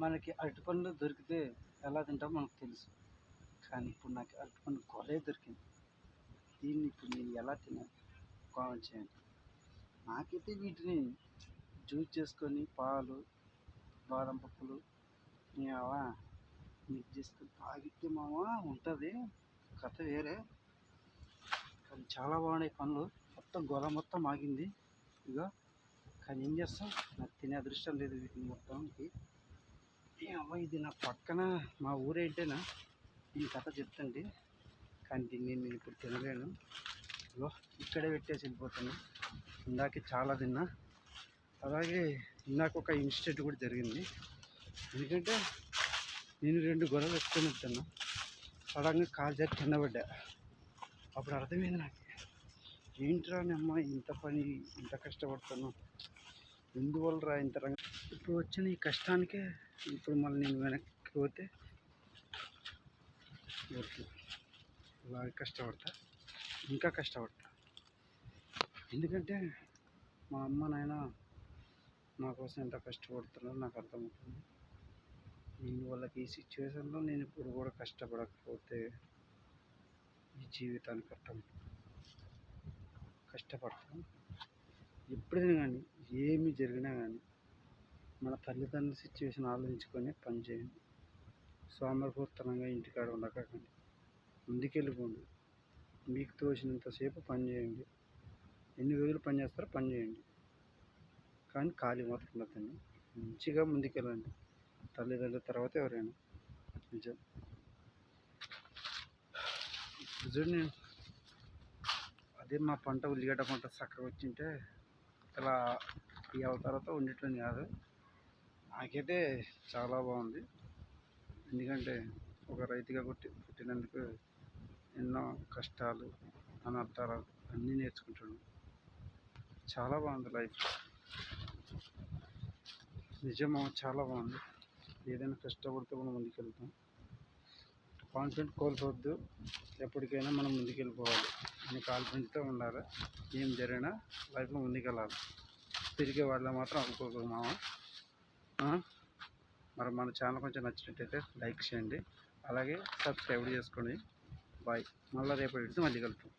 మనకి అరటిపండు దొరికితే ఎలా తింటామో మనకు తెలుసు. కానీ ఇప్పుడు నాకు అరటిపండు గొర్రె దొరికింది. దీన్ని ఇప్పుడు నేను ఎలా తినాలి కామెంట్ చేయండి. నాకైతే వీటిని జ్యూస్ చేసుకొని పాలు, బాదం పప్పులు ఏవా మిక్స్ చేసుకొని తాగితే ఉంటుంది కథ వేరే. కానీ చాలా బాగున్నాయి పండ్లు. మొత్తం గొర్రె మొత్తం ఆగింది ఇక. కానీ ఏం చేస్తాం, నాకు తినే అదృష్టం లేదు వీటిని మొత్తానికి. ఇది నా పక్కన మా ఊరేంటేనా ఈ కథ చెప్తండి. కానీ దీన్ని నేను ఇప్పుడు తినలేను. ఇగో ఇక్కడే పెట్టేసి వెళ్ళిపోతాను. ఇందాక చాలా తిన్నా. అలాగే ఇందాక ఒక ఇన్సిడెంట్ కూడా జరిగింది. ఎందుకంటే నేను 2 గొర్రెలు పెట్టుకొని వెళ్తాను. సడన్గా కాలు జారి కింద పడ్డా. అప్పుడు అర్థమైంది నాకు, ఏంట్రా అమ్మ ఇంత పని ఇంత కష్టపడతాను, ఎందువల్ల ఇంత ఇప్పుడు వచ్చిన ఈ కష్టానికే ఇప్పుడు మళ్ళీ నేను వెనక్కి పోతే అలాగే కష్టపడతా, ఇంకా కష్టపడతా. ఎందుకంటే మా అమ్మ నాయన నా కోసం ఎంత కష్టపడుతున్నారో నాకు అర్థమవుతుంది. నేను వాళ్ళకి ఈ సిచ్యువేషన్లో నేను ఇప్పుడు కూడా కష్టపడకపోతే ఈ జీవితానికి అర్థం. కష్టపడతాను. ఎప్పుడైనా కానీ ఏమి జరిగినా కానీ మన తల్లిదండ్రుల సిచ్యువేషన్ ఆలోచించుకొని పని చేయండి. సోమరిపోతనంగా ఇంటికాడ ఉండకండి, ముందుకెళ్ళిపోండి. మీకు తోచినంతసేపు పని చేయండి. ఎన్ని రోజులు పని చేస్తారో పని చేయండి, కానీ ఖాళీ మాత్రం ఉండదండి. మంచిగా ముందుకెళ్ళండి. తల్లిదండ్రుల తర్వాత ఎవరైనా. నిజం. చూడండి, అదే మా పంట ఉల్లిగడ్డ పంట చక్కగా వచ్చింటే ఇలా ఈ అవతారంతో ఉండేటని కాదు. నాకైతే చాలా బాగుంది. ఎందుకంటే ఒక రైతుగా పుట్టినందుకు ఎన్నో కష్టాలు, అనర్థాలు అన్నీ నేర్చుకుంటాను. చాలా బాగుంది లైఫ్. నిజమా, చాలా బాగుంది. ఏదైనా కష్టపడితే మనం ముందుకెళ్తాం. కాన్ఫిడెంట్ కోల్పోవద్దు. ఎప్పటికైనా మనం ముందుకెళ్ళిపోవాలి అని కాన్ఫిడెంట్తో ఉండాలి. ఏం జరిగినా లైఫ్లో ముందుకెళ్ళాలి. తిరిగే వాళ్ళ మాత్రం అనుకోకూడదు మామ. మరి మన ఛానల్ కొంచెం నచ్చినట్టయితే లైక్ చేయండి, అలాగే సబ్స్క్రైబ్ చేసుకోండి. బాయ్. మళ్ళీ రేపటి మళ్ళీ కలుద్దాం.